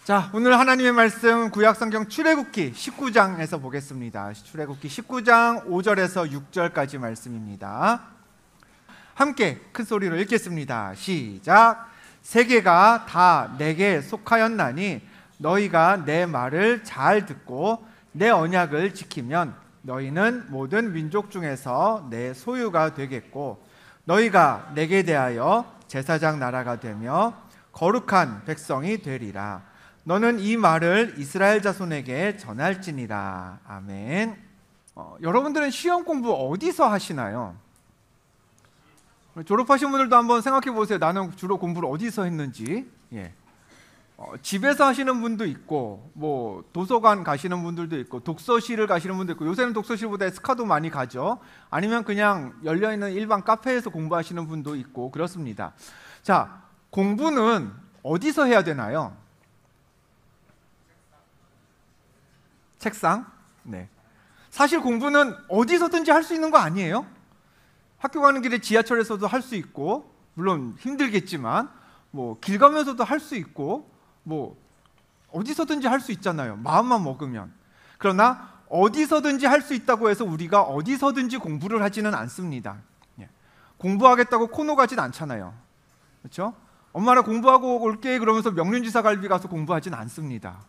자, 오늘 하나님의 말씀 구약성경 출애굽기 19장에서 보겠습니다. 출애굽기 19장 5절에서 6절까지 말씀입니다. 함께 큰 소리로 읽겠습니다. 시작. 세계가 다 내게 속하였나니 너희가 내 말을 잘 듣고 내 언약을 지키면 너희는 모든 민족 중에서 내 소유가 되겠고 너희가 내게 대하여 제사장 나라가 되며 거룩한 백성이 되리라. 너는 이 말을 이스라엘 자손에게 전할지니라. 아멘. 여러분들은 시험 공부 어디서 하시나요? 졸업하신 분들도 한번 생각해 보세요. 나는 주로 공부를 어디서 했는지. 집에서 하시는 분도 있고, 뭐 도서관 가시는 분들도 있고, 독서실을 가시는 분도 있고, 요새는 독서실보다 에스카도 많이 가죠. 아니면 그냥 열려있는 일반 카페에서 공부하시는 분도 있고 그렇습니다. 자, 공부는 어디서 해야 되나요? 책상? 네. 사실 공부는 어디서든지 할 수 있는 거 아니에요? 학교 가는 길에 지하철에서도 할 수 있고, 물론 힘들겠지만 뭐 길 가면서도 할 수 있고, 뭐 어디서든지 할 수 있잖아요. 마음만 먹으면. 그러나 어디서든지 할 수 있다고 해서 우리가 어디서든지 공부를 하지는 않습니다. 공부하겠다고 코노 가진 않잖아요. 그렇죠? 엄마랑 공부하고 올게 그러면서 명륜지사 갈비 가서 공부하진 않습니다.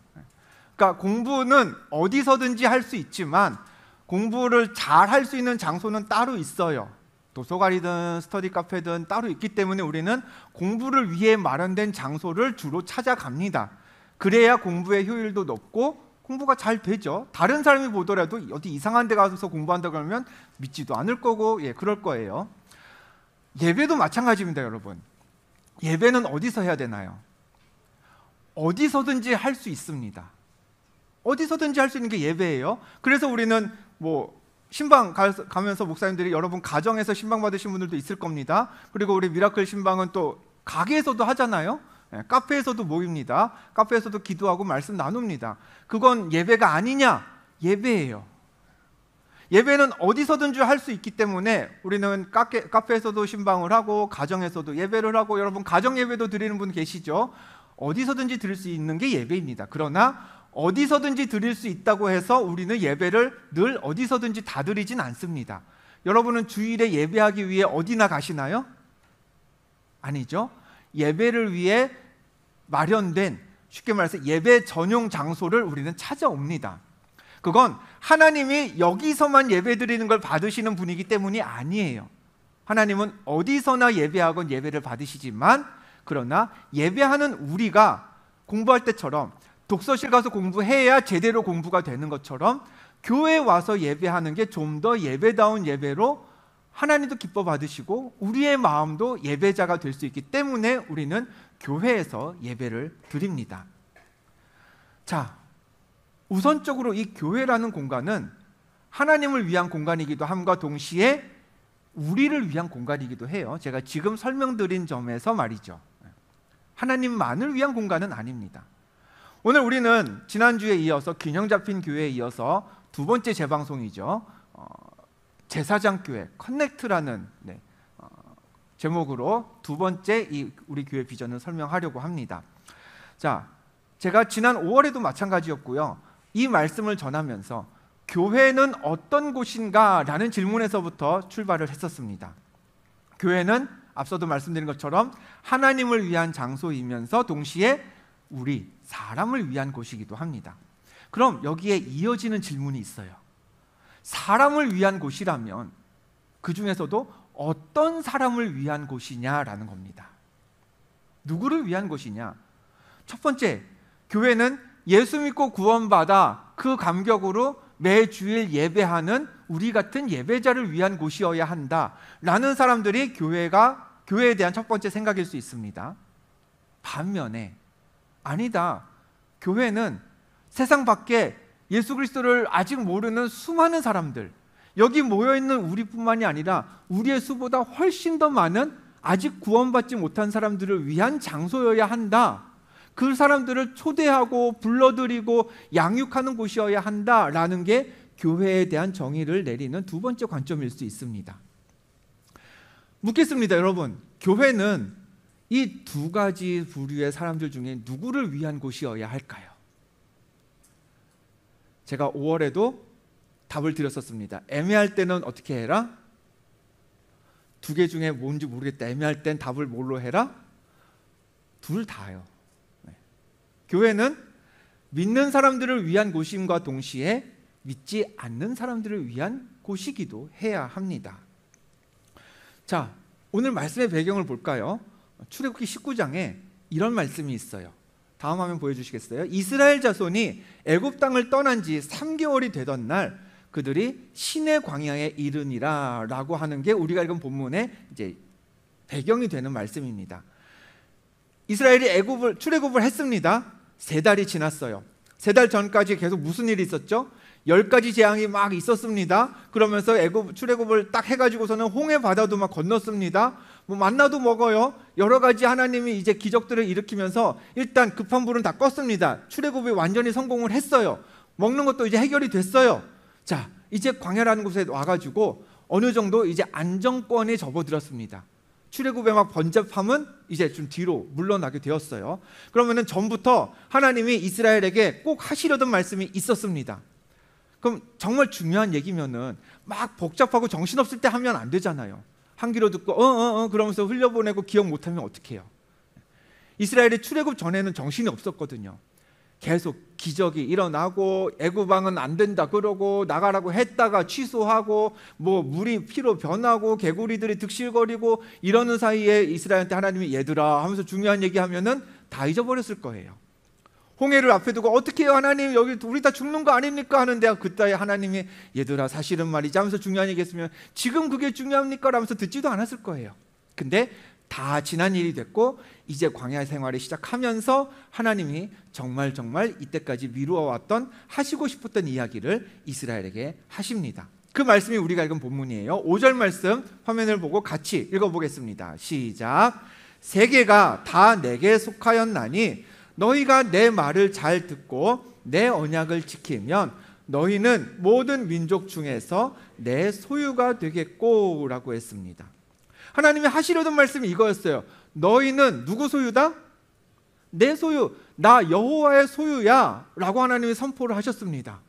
그러니까 공부는 어디서든지 할 수 있지만 공부를 잘 할 수 있는 장소는 따로 있어요. 도서관이든 스터디 카페든 따로 있기 때문에 우리는 공부를 위해 마련된 장소를 주로 찾아갑니다. 그래야 공부의 효율도 높고 공부가 잘 되죠. 다른 사람이 보더라도 어디 이상한 데 가서 공부한다 그러면 믿지도 않을 거고 그럴 거예요. 예배도 마찬가지입니다, 여러분. 예배는 어디서 해야 되나요? 어디서든지 할 수 있습니다. 어디서든지 할 수 있는 게 예배예요. 그래서 우리는 뭐 신방 가면서 목사님들이 여러분 가정에서 신방 받으신 분들도 있을 겁니다. 그리고 우리 미라클 신방은 또 가게에서도 하잖아요. 카페에서도 모입니다. 카페에서도 기도하고 말씀 나눕니다. 그건 예배가 아니냐? 예배예요. 예배는 어디서든지 할 수 있기 때문에 우리는 카페에서도 신방을 하고 가정에서도 예배를 하고, 여러분 가정 예배도 드리는 분 계시죠? 어디서든지 드릴 수 있는 게 예배입니다. 그러나 어디서든지 드릴 수 있다고 해서 우리는 예배를 늘 어디서든지 다 드리진 않습니다. 여러분은 주일에 예배하기 위해 어디나 가시나요? 아니죠. 예배를 위해 마련된, 쉽게 말해서 예배 전용 장소를 우리는 찾아옵니다. 그건 하나님이 여기서만 예배 드리는 걸 받으시는 분이기 때문이 아니에요. 하나님은 어디서나 예배하건 예배를 받으시지만, 그러나 예배하는 우리가 공부할 때처럼 독서실 가서 공부해야 제대로 공부가 되는 것처럼 교회에 와서 예배하는 게 좀 더 예배다운 예배로 하나님도 기뻐 받으시고 우리의 마음도 예배자가 될 수 있기 때문에 우리는 교회에서 예배를 드립니다. 자, 우선적으로 이 교회라는 공간은 하나님을 위한 공간이기도 함과 동시에 우리를 위한 공간이기도 해요. 제가 지금 설명드린 점에서 말이죠. 하나님만을 위한 공간은 아닙니다. 오늘 우리는 지난주에 이어서 균형 잡힌 교회에 이어서 두 번째 재방송이죠. 제사장 교회 커넥트라는 제목으로 두 번째 우리 교회 비전을 설명하려고 합니다. 자, 제가 지난 5월에도 마찬가지였고요. 이 말씀을 전하면서 교회는 어떤 곳인가 라는 질문에서부터 출발을 했었습니다. 교회는 앞서도 말씀드린 것처럼 하나님을 위한 장소이면서 동시에 우리 사람을 위한 곳이기도 합니다. 그럼 여기에 이어지는 질문이 있어요. 사람을 위한 곳이라면 그 중에서도 어떤 사람을 위한 곳이냐라는 겁니다. 누구를 위한 곳이냐? 첫 번째, 교회는 예수 믿고 구원받아 그 감격으로 매 주일 예배하는 우리 같은 예배자를 위한 곳이어야 한다라는 사람들이 교회에 대한 첫 번째 생각일 수 있습니다. 반면에 아니다. 교회는 세상 밖에 예수 그리스도를 아직 모르는 수많은 사람들, 여기 모여있는 우리뿐만이 아니라 우리의 수보다 훨씬 더 많은 아직 구원받지 못한 사람들을 위한 장소여야 한다. 그 사람들을 초대하고 불러들이고 양육하는 곳이어야 한다라는 게 교회에 대한 정의를 내리는 두 번째 관점일 수 있습니다. 묻겠습니다, 여러분. 교회는 이 두 가지 부류의 사람들 중에 누구를 위한 곳이어야 할까요? 제가 5월에도 답을 드렸었습니다. 애매할 때는 어떻게 해라? 두 개 중에 뭔지 모르겠다. 애매할 땐 답을 뭘로 해라? 둘 다요. 네. 교회는 믿는 사람들을 위한 곳임과 동시에 믿지 않는 사람들을 위한 곳이기도 해야 합니다. 자, 오늘 말씀의 배경을 볼까요? 출애굽기 19장에 이런 말씀이 있어요. 다음 화면 보여주시겠어요? 이스라엘 자손이 애굽 땅을 떠난 지 3개월이 되던 날 그들이 시내 광야에 이르니라 라고 하는 게 우리가 읽은 본문의 이제 배경이 되는 말씀입니다. 이스라엘이 출애굽을 했습니다. 3달이 지났어요. 3달 전까지 계속 무슨 일이 있었죠? 10가지 재앙이 막 있었습니다. 그러면서 출애굽을 딱 해가지고서는 홍해 바다도 막 건넜습니다. 뭐 만나도 먹어요. 여러 가지 하나님이 이제 기적들을 일으키면서 일단 급한 불은 다 껐습니다. 출애굽이 완전히 성공을 했어요. 먹는 것도 이제 해결이 됐어요. 자, 이제 광야라는 곳에 와가지고 어느 정도 이제 안정권에 접어들었습니다. 출애굽의 막 번잡함은 이제 좀 뒤로 물러나게 되었어요. 그러면은 전부터 하나님이 이스라엘에게 꼭 하시려던 말씀이 있었습니다. 그럼 정말 중요한 얘기면은 막 복잡하고 정신없을 때 하면 안 되잖아요. 한 귀로 듣고 그러면서 흘려보내고 기억 못하면 어떡해요? 이스라엘이 출애굽 전에는 정신이 없었거든요. 계속 기적이 일어나고 애굽 왕은 안 된다 그러고 나가라고 했다가 취소하고 뭐 물이 피로 변하고 개구리들이 득실거리고 이러는 사이에 이스라엘한테 하나님이 얘들아 하면서 중요한 얘기하면은 다 잊어버렸을 거예요. 홍해를 앞에 두고 어떻게 해요 하나님 여기 우리 다 죽는 거 아닙니까 하는데 그때 하나님이 얘들아 사실은 말이지 하면서 중요한 얘기 했으면 지금 그게 중요합니까 라면서 듣지도 않았을 거예요. 근데 다 지난 일이 됐고 이제 광야 생활을 시작하면서 하나님이 정말 이때까지 미루어왔던 하시고 싶었던 이야기를 이스라엘에게 하십니다. 그 말씀이 우리가 읽은 본문이에요. 5절 말씀 화면을 보고 같이 읽어보겠습니다. 시작. 세계가 다 내게 속하였나니 너희가 내 말을 잘 듣고 내 언약을 지키면 너희는 모든 민족 중에서 내 소유가 되겠고 라고 했습니다. 하나님이 하시려던 말씀이 이거였어요. 너희는 누구 소유다? 내 소유, 나 여호와의 소유야 라고 하나님이 선포를 하셨습니다.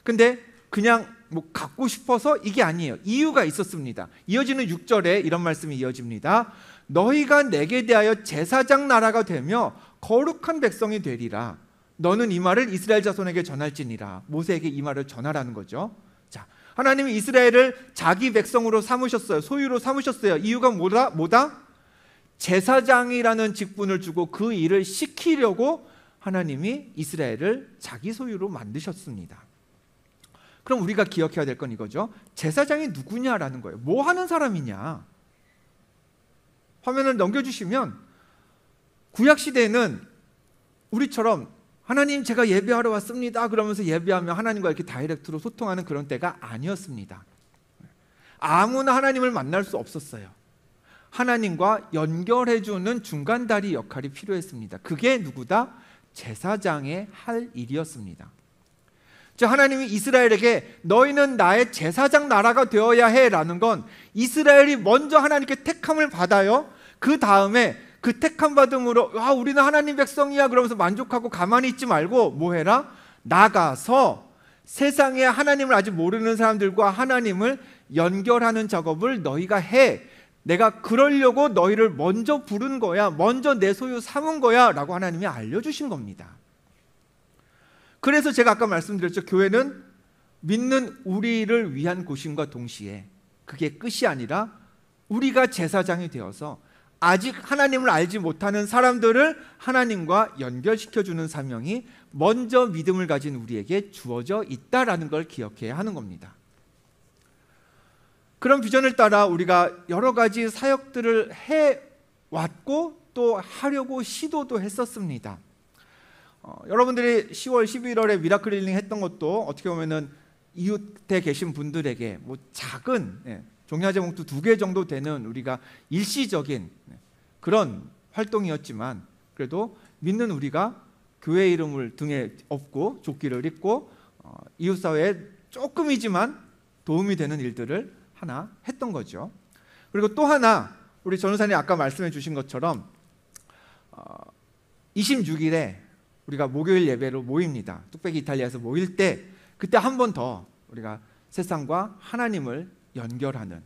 근데 그냥 뭐 갖고 싶어서 이게 아니에요. 이유가 있었습니다. 이어지는 6절에 이런 말씀이 이어집니다. 너희가 내게 대하여 제사장 나라가 되며 거룩한 백성이 되리라. 너는 이 말을 이스라엘 자손에게 전할지니라. 모세에게 이 말을 전하라는 거죠. 자, 하나님이 이스라엘을 자기 백성으로 삼으셨어요. 소유로 삼으셨어요. 이유가 뭐다? 제사장이라는 직분을 주고 그 일을 시키려고 하나님이 이스라엘을 자기 소유로 만드셨습니다. 그럼 우리가 기억해야 될 건 이거죠. 제사장이 누구냐라는 거예요. 뭐 하는 사람이냐. 화면을 넘겨주시면 구약시대에는 우리처럼 하나님 제가 예배하러 왔습니다 그러면서 예배하며 하나님과 이렇게 다이렉트로 소통하는 그런 때가 아니었습니다. 아무나 하나님을 만날 수 없었어요. 하나님과 연결해주는 중간다리 역할이 필요했습니다. 그게 누구다? 제사장의 할 일이었습니다. 즉 하나님이 이스라엘에게 너희는 나의 제사장 나라가 되어야 해 라는 건 이스라엘이 먼저 하나님께 택함을 받아요. 그 다음에 그 택함 받음으로 우리는 하나님 백성이야 그러면서 만족하고 가만히 있지 말고 뭐 해라? 나가서 세상에 하나님을 아직 모르는 사람들과 하나님을 연결하는 작업을 너희가 해. 내가 그러려고 너희를 먼저 부른 거야. 먼저 내 소유 삼은 거야 라고 하나님이 알려주신 겁니다. 그래서 제가 아까 말씀드렸죠. 교회는 믿는 우리를 위한 곳임과 동시에 그게 끝이 아니라 우리가 제사장이 되어서 아직 하나님을 알지 못하는 사람들을 하나님과 연결시켜주는 사명이 먼저 믿음을 가진 우리에게 주어져 있다라는 걸 기억해야 하는 겁니다. 그런 비전을 따라 우리가 여러 가지 사역들을 해왔고 또 하려고 시도도 했었습니다. 여러분들이 10월, 11월에 미라클 힐링 했던 것도 어떻게 보면은 이웃에 계신 분들에게 뭐 작은 종려제 봉투 2개 정도 되는 우리가 일시적인 그런 활동이었지만 그래도 믿는 우리가 교회 이름을 등에 업고 조끼를 입고 이웃사회에 조금이지만 도움이 되는 일들을 하나 했던 거죠. 그리고 또 하나 우리 전우사님 아까 말씀해 주신 것처럼 26일에 우리가 목요일 예배로 모입니다. 뚝배기 이탈리아에서 모일 때 그때 한 번 더 우리가 세상과 하나님을 연결하는,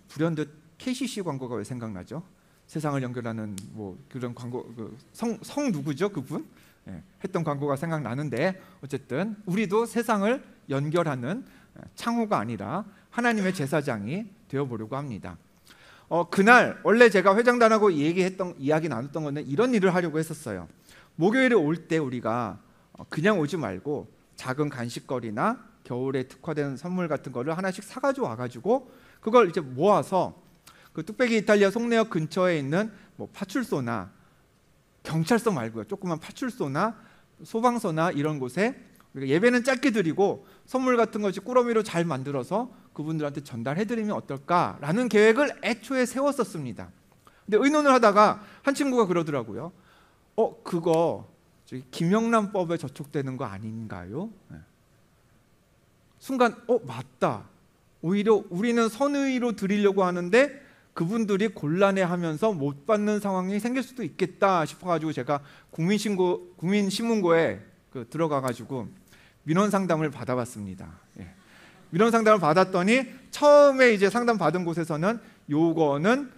불현듯 KCC 광고가 왜 생각나죠? 세상을 연결하는 뭐 그런 광고, 성 누구죠? 그분? 했던 광고가 생각나는데, 어쨌든 우리도 세상을 연결하는 창호가 아니라 하나님의 제사장이 되어보려고 합니다. 그날 원래 제가 회장단하고 이야기 나눴던 거는 이런 일을 하려고 했었어요. 목요일에 올 때 우리가 그냥 오지 말고 작은 간식거리나 겨울에 특화된 선물 같은 거를 하나씩 사가지고 와가지고 그걸 이제 모아서 그 뚝배기 이탈리아 송내역 근처에 있는 뭐 파출소나, 경찰서 말고요, 조그만 파출소나 소방서나 이런 곳에 우리가 예배는 짧게 드리고 선물 같은 것이 꾸러미로 잘 만들어서 그분들한테 전달해드리면 어떨까라는 계획을 애초에 세웠었습니다. 근데 의논을 하다가 한 친구가 그러더라고요. 그거 김영란법에 저촉되는 거 아닌가요? 순간 맞다. 오히려 우리는 선의로 드리려고 하는데 그분들이 곤란해하면서 못 받는 상황이 생길 수도 있겠다 싶어가지고 제가 국민신문고에 들어가가지고 민원 상담을 받아봤습니다. 민원 상담을 받았더니 처음에 이제 상담 받은 곳에서는 요거는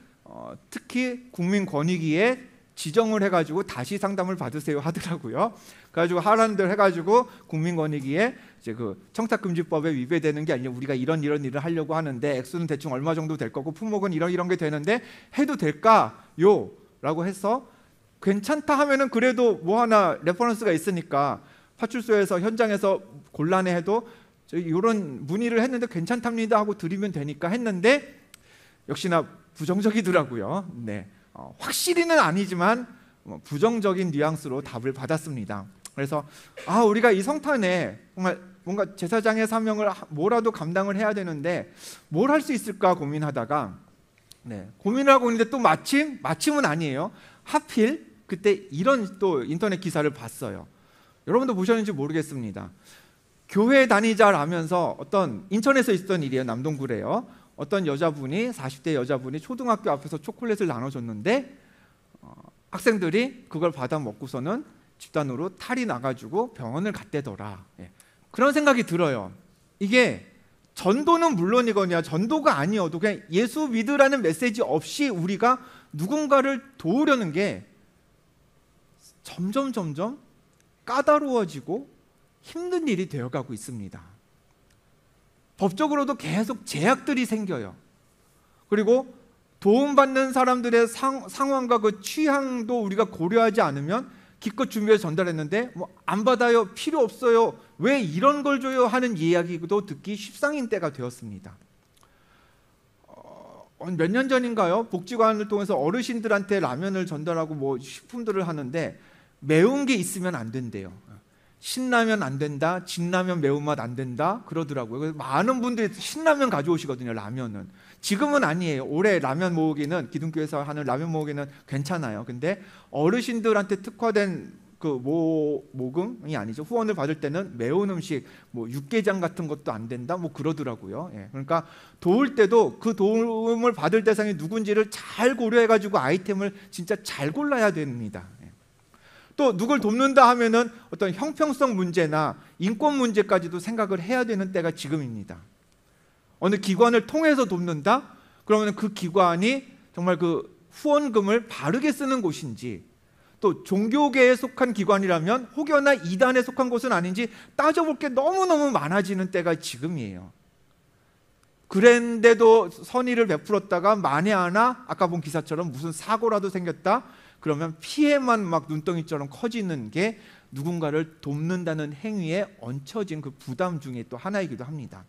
특히 국민권익위에 지정을 해가지고 다시 상담을 받으세요 하더라고요. 그래가지고 하라는 대로 해가지고 국민권익위에 이제 그 청탁금지법에 위배되는 게 아니라 우리가 이런 일을 하려고 하는데 액수는 대충 얼마 정도 될 거고 품목은 이런 게 되는데 해도 될까요? 라고 해서 괜찮다 하면은 그래도 뭐 하나 레퍼런스가 있으니까 파출소에서 현장에서 곤란해해도 이런 문의를 했는데 괜찮답니다 하고 드리면 되니까 했는데 역시나 부정적이더라고요. 네. 확실히는 아니지만 부정적인 뉘앙스로 답을 받았습니다. 그래서 우리가 이 성탄에 정말 뭔가 제사장의 사명을 뭐라도 감당을 해야 되는데 뭘 할 수 있을까 고민하다가 고민을 하고 있는데 또 마침은 아니에요. 하필 그때 이런 또 인터넷 기사를 봤어요. 여러분도 보셨는지 모르겠습니다. 교회 다니자라면서 어떤 인천에서 있었던 일이에요. 남동구래요. 어떤 여자분이 40대 여자분이 초등학교 앞에서 초콜릿을 나눠줬는데 학생들이 그걸 받아 먹고서는 집단으로 탈이 나가지고 병원을 갔대더라. 그런 생각이 들어요. 이게 전도는 물론이거냐 전도가 아니어도 그냥 예수 믿으라는 메시지 없이 우리가 누군가를 도우려는 게 점점 까다로워지고 힘든 일이 되어가고 있습니다. 법적으로도 계속 제약들이 생겨요. 그리고 도움받는 사람들의 상황과 그 취향도 우리가 고려하지 않으면 기껏 준비해서 전달했는데 안 받아요, 필요 없어요, 왜 이런 걸 줘요 하는 이야기도 듣기 십상인 때가 되었습니다. 몇 년 전인가요? 복지관을 통해서 어르신들한테 라면을 전달하고 뭐 식품들을 하는데 매운 게 있으면 안 된대요. 신라면 안 된다, 진라면 매운맛 안 된다 그러더라고요. 그래서 많은 분들이 신라면 가져오시거든요. 라면은 지금은 아니에요. 올해 라면 모으기는, 기둥교회에서 하는 라면 모으기는 괜찮아요. 근데 어르신들한테 특화된 그 모금이 아니죠. 후원을 받을 때는 매운 음식, 뭐 육개장 같은 것도 안 된다, 뭐 그러더라고요. 그러니까 도울 때도 그 도움을 받을 대상이 누군지를 잘 고려해가지고 아이템을 진짜 잘 골라야 됩니다. 또 누굴 돕는다 하면은 어떤 형평성 문제나 인권 문제까지도 생각을 해야 되는 때가 지금입니다. 어느 기관을 통해서 돕는다? 그러면 그 기관이 정말 그 후원금을 바르게 쓰는 곳인지, 또 종교계에 속한 기관이라면 혹여나 이단에 속한 곳은 아닌지 따져볼 게 너무너무 많아지는 때가 지금이에요. 그랬는데도 선의를 베풀었다가 만에 하나 아까 본 기사처럼 무슨 사고라도 생겼다? 그러면 피해만 막 눈덩이처럼 커지는 게 누군가를 돕는다는 행위에 얹혀진 그 부담 중에 또 하나이기도 합니다.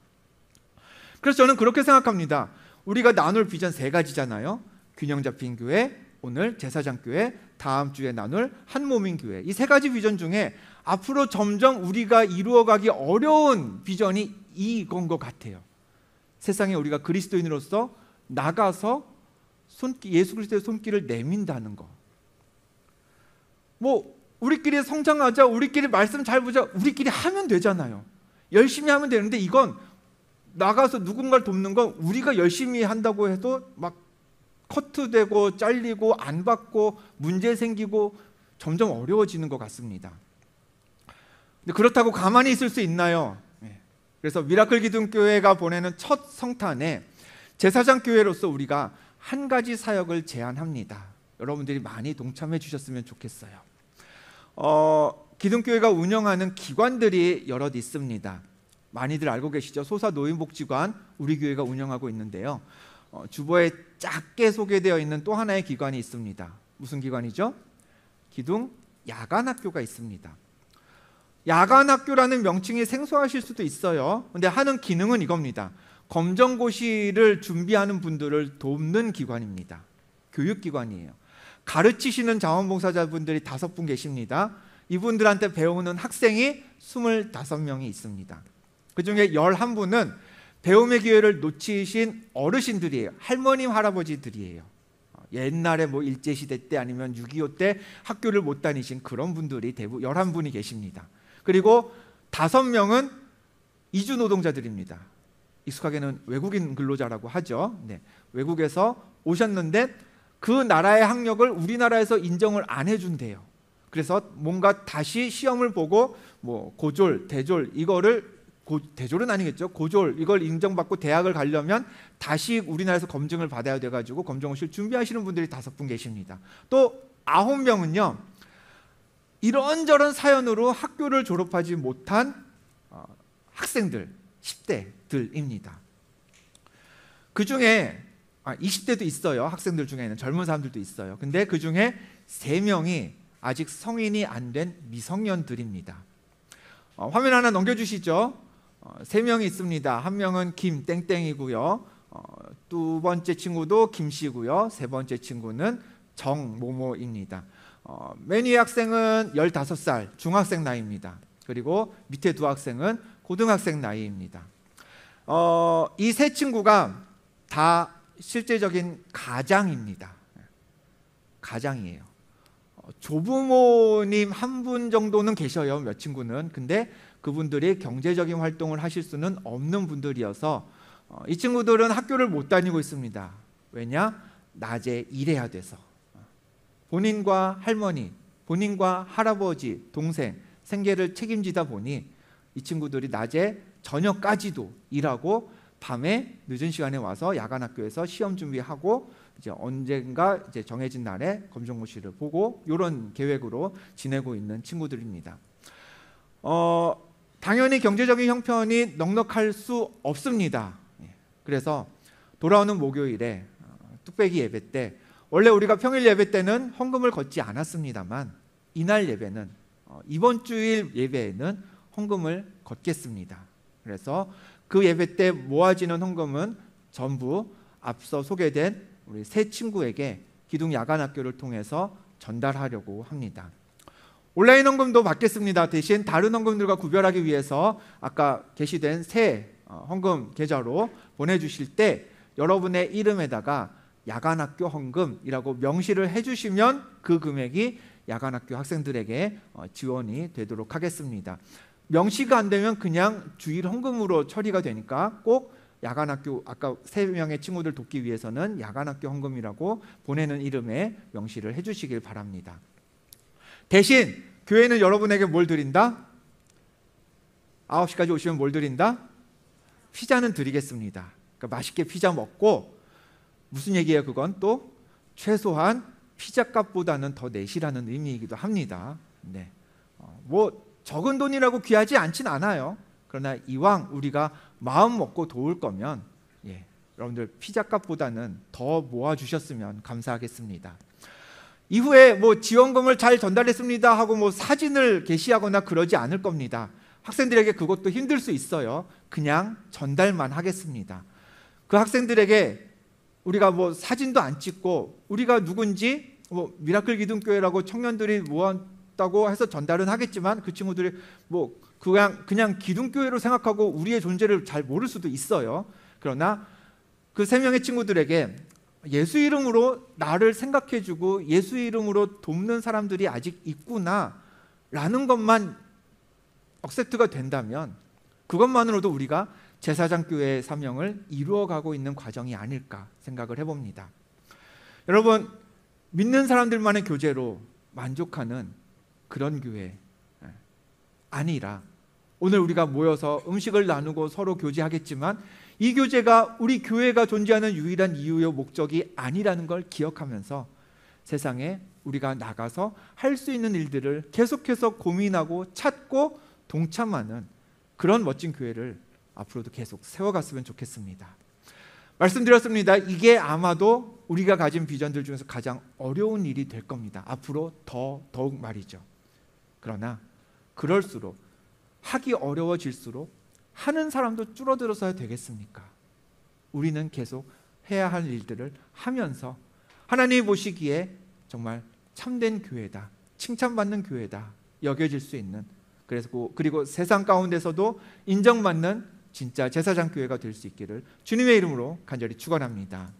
그래서 저는 그렇게 생각합니다. 우리가 나눌 비전 3가지잖아요. 균형 잡힌 교회, 오늘 제사장 교회, 다음 주에 나눌 한 몸인 교회. 이 3가지 비전 중에 앞으로 점점 우리가 이루어가기 어려운 비전이 이건 것 같아요. 세상에 우리가 그리스도인으로서 나가서 예수 그리스도의 손길을 내민다는 거. 뭐 우리끼리 성장하자, 우리끼리 말씀 잘 보자, 우리끼리 하면 되잖아요. 열심히 하면 되는데 이건 나가서 누군가를 돕는 건 우리가 열심히 한다고 해도 막 커트되고 잘리고 안 받고 문제 생기고 점점 어려워지는 것 같습니다. 근데 그렇다고 가만히 있을 수 있나요? 그래서 미라클 기둥교회가 보내는 첫 성탄에 제사장 교회로서 우리가 한 가지 사역을 제안합니다. 여러분들이 많이 동참해 주셨으면 좋겠어요. 기둥교회가 운영하는 기관들이 여럿 있습니다. 많이들 알고 계시죠? 소사노인복지관 우리 교회가 운영하고 있는데요. 주보에 작게 소개되어 있는 또 하나의 기관이 있습니다. 무슨 기관이죠? 기둥 야간학교가 있습니다. 야간학교라는 명칭이 생소하실 수도 있어요. 근데 하는 기능은 이겁니다. 검정고시를 준비하는 분들을 돕는 기관입니다. 교육기관이에요. 가르치시는 자원봉사자분들이 5분 계십니다. 이분들한테 배우는 학생이 25명이 있습니다. 그 중에 11분은 배움의 기회를 놓치신 어르신들이에요. 할머님, 할아버지들이에요. 옛날에 뭐 일제시대 때 아니면 6.25 때 학교를 못 다니신 그런 분들이 대부분 11분이 계십니다. 그리고 5명은 이주 노동자들입니다. 익숙하게는 외국인 근로자라고 하죠. 네, 외국에서 오셨는데 그 나라의 학력을 우리나라에서 인정을 안 해준대요. 그래서 뭔가 다시 시험을 보고 뭐 고졸, 대졸 이거를 대졸은 아니겠죠. 고졸 이걸 인정받고 대학을 가려면 다시 우리나라에서 검증을 받아야 돼가지고 검정고시를 준비하시는 분들이 5분 계십니다. 또 9명은요 이런저런 사연으로 학교를 졸업하지 못한 학생들 10대들입니다. 그 중에 20대도 있어요. 학생들 중에는 젊은 사람들도 있어요. 근데 그 중에 3명이 아직 성인이 안 된 미성년들입니다. 화면 하나 넘겨주시죠. 3명이 있습니다. 한 명은 김땡땡이고요. 두 번째 친구도 김씨고요. 세 번째 친구는 정모모입니다. 맨 위의 학생은 15살 중학생 나이입니다. 그리고 밑에 두 학생은 고등학생 나이입니다. 이 세 친구가 다 실제적인 가장입니다. 가장이에요. 조부모님 한 분 정도는 계셔요. 몇 친구는. 근데 그분들이 경제적인 활동을 하실 수는 없는 분들이어서 이 친구들은 학교를 못 다니고 있습니다. 왜냐? 낮에 일해야 돼서. 본인과 할머니, 본인과 할아버지, 동생 생계를 책임지다 보니 이 친구들이 낮에 저녁까지도 일하고 밤에 늦은 시간에 와서 야간학교에서 시험 준비하고 이제 언젠가 이제 정해진 날에 검정고시를 보고 이런 계획으로 지내고 있는 친구들입니다. 당연히 경제적인 형편이 넉넉할 수 없습니다. 그래서 돌아오는 목요일에 뚝배기 예배 때 원래 우리가 평일 예배 때는 헌금을 걷지 않았습니다만 이날 예배는 이번 주일 예배에는 헌금을 걷겠습니다. 그래서 그 예배 때 모아지는 헌금은 전부 앞서 소개된 우리 세 친구에게 기둥 야간학교를 통해서 전달하려고 합니다. 온라인 헌금도 받겠습니다. 대신 다른 헌금들과 구별하기 위해서 아까 게시된 새 헌금 계좌로 보내주실 때 여러분의 이름에다가 야간학교 헌금이라고 명시를 해주시면 그 금액이 야간학교 학생들에게 지원이 되도록 하겠습니다. 명시가 안 되면 그냥 주일 헌금으로 처리가 되니까 꼭 야간학교 아까 3명의 친구들 돕기 위해서는 야간학교 헌금이라고 보내는 이름에 명시를 해주시길 바랍니다. 대신 교회는 여러분에게 뭘 드린다? 9시까지 오시면 뭘 드린다? 피자는 드리겠습니다. 그러니까 맛있게 피자 먹고 무슨 얘기예요? 그건 또 최소한 피자값보다는 더 내시라는 의미이기도 합니다. 네. 뭐 적은 돈이라고 귀하지 않진 않아요. 그러나 이왕 우리가 마음 먹고 도울 거면 여러분들 피자값보다는 더 모아주셨으면 감사하겠습니다. 이후에 뭐 지원금을 잘 전달했습니다 하고 뭐 사진을 게시하거나 그러지 않을 겁니다. 학생들에게 그것도 힘들 수 있어요. 그냥 전달만 하겠습니다. 그 학생들에게 우리가 뭐 사진도 안 찍고 우리가 누군지 뭐 미라클 기둥교회라고 청년들이 모았다고 해서 전달은 하겠지만 그 친구들이 뭐 그냥 기둥교회로 생각하고 우리의 존재를 잘 모를 수도 있어요. 그러나 그 3명의 친구들에게 예수 이름으로 나를 생각해주고 예수 이름으로 돕는 사람들이 아직 있구나 라는 것만 억셉트가 된다면 그것만으로도 우리가 제사장 교회의 사명을 이루어가고 있는 과정이 아닐까 생각을 해봅니다. 여러분, 믿는 사람들만의 교제로 만족하는 그런 교회 아니라, 오늘 우리가 모여서 음식을 나누고 서로 교제하겠지만 이 교제가 우리 교회가 존재하는 유일한 이유요 목적이 아니라는 걸 기억하면서 세상에 우리가 나가서 할 수 있는 일들을 계속해서 고민하고 찾고 동참하는 그런 멋진 교회를 앞으로도 계속 세워갔으면 좋겠습니다. 말씀드렸습니다. 이게 아마도 우리가 가진 비전들 중에서 가장 어려운 일이 될 겁니다. 앞으로 더욱 말이죠. 그러나 그럴수록, 하기 어려워질수록 하는 사람도 줄어들어서야 되겠습니까? 우리는 계속 해야 할 일들을 하면서 하나님이 보시기에 정말 참된 교회다, 칭찬받는 교회다 여겨질 수 있는, 그리고 세상 가운데서도 인정받는 진짜 제사장 교회가 될 수 있기를 주님의 이름으로 간절히 축원합니다.